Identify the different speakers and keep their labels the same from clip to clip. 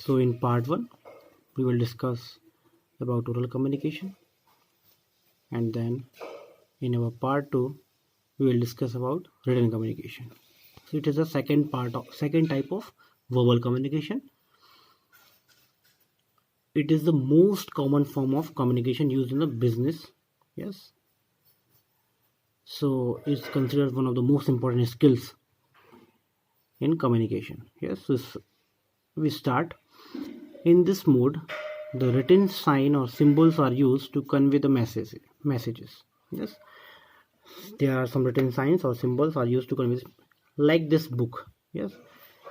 Speaker 1: So in part 1 we will discuss about oral communication, and then in our part 2 we will discuss about written communication. So it is the second type of verbal communication. It is the most common form of communication used in the business. Yes. So it's considered one of the most important skills in communication. Yes. So we start. In this mode, the written sign or symbols are used to convey the messages. Yes. There are some written signs or symbols are used to convey, like this book. Yes.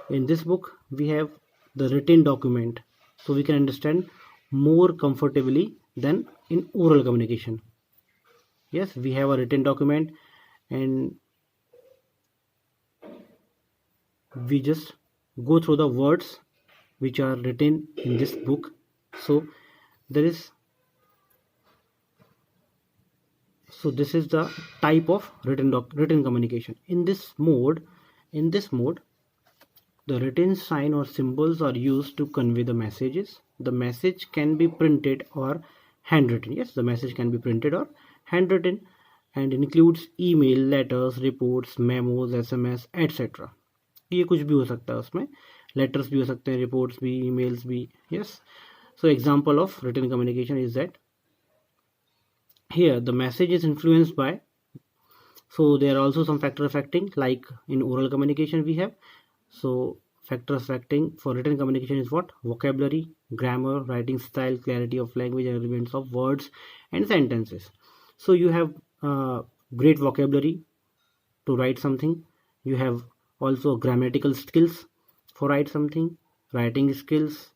Speaker 1: In this book we have the written document, so we can understand more comfortably than in oral communication. Yes, we have a written document and we just go through the words which are written in this book. So there is this is the type of written communication. In this mode, the written sign or symbols are used to convey the messages. The message can be printed or handwritten. Yes, the message can be printed or handwritten and includes email, letters, reports, memos, SMS, etc. ये कुछ भी हो सकता है उसमें, letters भी हो सकते हैं, रिपोर्ट्स भी, ईमेल्स भी. Yes. So example of written communication is that here the message is influenced by, so there are also some factor affecting, like in oral communication we have. So factors affecting for written communication is what? Vocabulary, grammar, writing style, clarity of language, and elements of words and sentences. So you have great vocabulary to write something. You have also grammatical skills for write something, writing skills,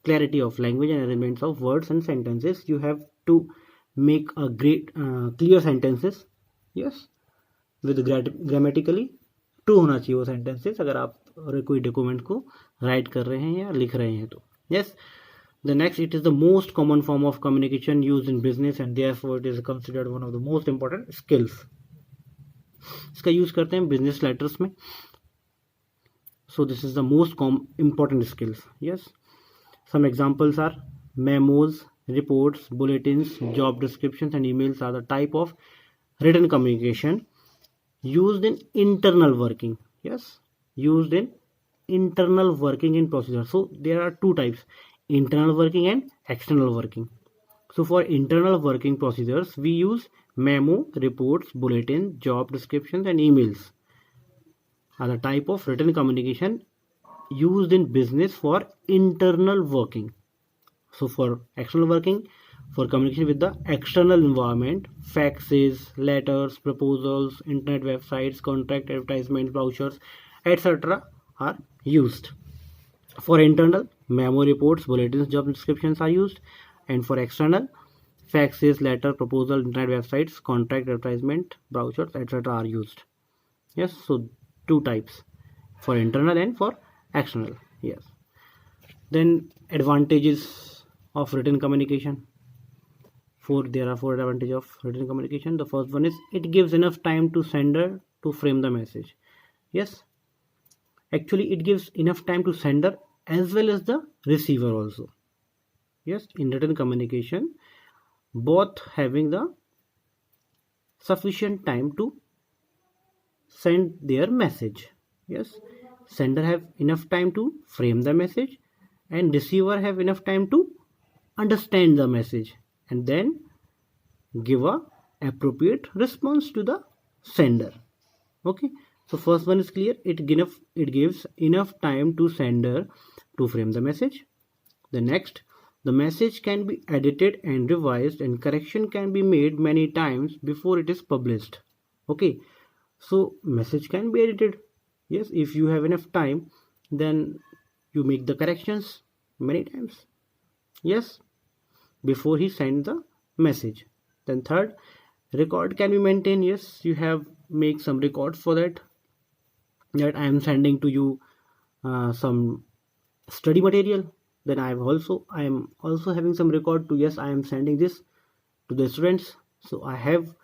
Speaker 1: clarity of language and elements of words and sentences. You have to make a great clear sentences. Yes, with grammatically true होना चाहिए वो sentences, अगर आप कोई document को right कर रहे हैं या लिख रहे हैं तो. Yes. The next, it is the most common form of communication used in business and therefore it is considered one of the most important skills. इसका यूज करते हैं बिजनेस लेटर्स में. So this is the most important skills. Yes. Some examples are memos, reports, bulletins, job descriptions and emails are the type of written communication used in internal working. Yes, used in internal working in procedure. So there are two types, internal working and external working. So for internal working procedures we use memo, reports, bulletin, job descriptions and emails are the type of written communication used in business for internal working. So for external working, for communication with the external environment, faxes, letters, proposals, internet websites, contract advertisements, brochures, etc. are used. For internal, memo, reports, bulletins, job descriptions are used, and for external, faxes, letter, proposal, internet websites, contract advertisement, brochures, etc. are used. Yes, so two types, for internal and for external. Yes. Then advantages of written communication. There are four advantages of written communication. The first one is it gives enough time to sender to frame the message. Yes, actually it gives enough time to sender as well as the receiver also. Yes, in written communication both having the sufficient time to send their message. Yes, sender have enough time to frame the message and receiver have enough time to understand the message and then give a appropriate response to the sender. Okay, so first one is clear. It gives enough time to sender to frame the message. The next, the message can be edited and revised and correction can be made many times before it is published. Okay, so message can be edited. Yes, if you have enough time, then you make the corrections many times. Yes, before he send the message. Then third, record can be maintained. Yes, you have make some records for that I am sending to you some study material. Then I am also having some record to, yes, I am sending this to the students, so I have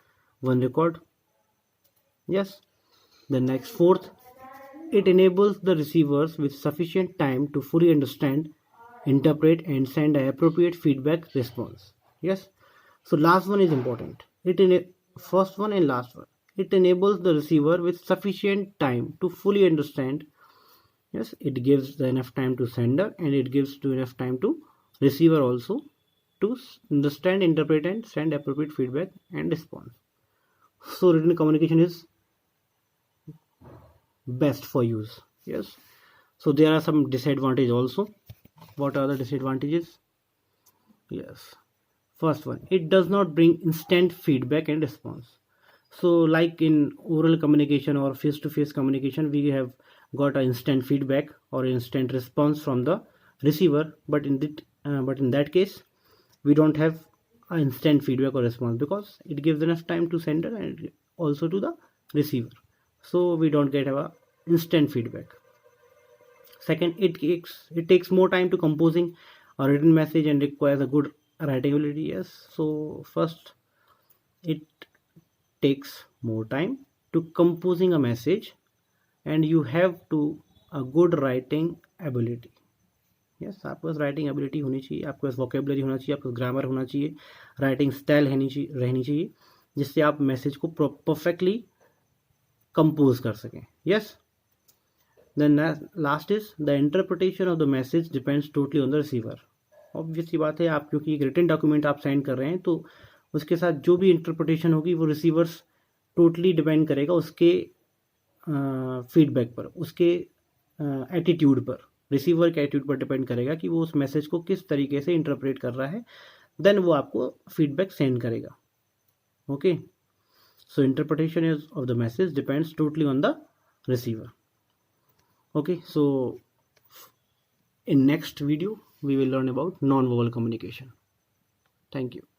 Speaker 1: one record. Yes. The next, fourth, it enables the receivers with sufficient time to fully understand interpret and send an appropriate feedback response. Yes, so last one is important. First one and last one, it enables the receiver with sufficient time to fully understand. Yes, it gives enough time to sender and it gives to enough time to receiver also to understand, interpret and send appropriate feedback and response. So written communication is best for use. Yes, so there are some disadvantages also. What are the disadvantages? Yes, first one, it does not bring instant feedback and response. So like in oral communication or face to face communication, we have got an instant feedback or instant response from the receiver, but in that case we don't have an instant feedback or response because it gives enough time to sender and also to the receiver, so we don't get a instant feedback. Second, it takes more time to composing a written message and requires a good writing ability. Yes, so first, it takes more time to composing a message and you have to a good writing ability. Yes, आपके पास writing ability होनी चाहिए, आपके पास vocabulary होना चाहिए, आपके पास grammar होना चाहिए, writing style रहनी चाहिए जिससे आप मैसेज को परफेक्टली कंपोज कर सकें. Yes, then last is the interpretation of the message depends totally on the receiver. Obvious सी बात है, आप क्योंकि एक रिटन डॉक्यूमेंट आप सेंड कर रहे हैं तो उसके साथ जो भी इंटरप्रिटेशन होगी वो रिसीवर्स टोटली डिपेंड करेगा उसके फीडबैक पर, उसके एटीट्यूड पर, रिसीवर के एटीट्यूड पर डिपेंड करेगा कि वो उस मैसेज को किस तरीके से इंटरप्रेट कर रहा है, देन वो आपको फीडबैक सेंड करेगा. Okay, so interpretation of the message depends totally on the receiver. Okay, so in next video we will learn about non-verbal communication. Thank you.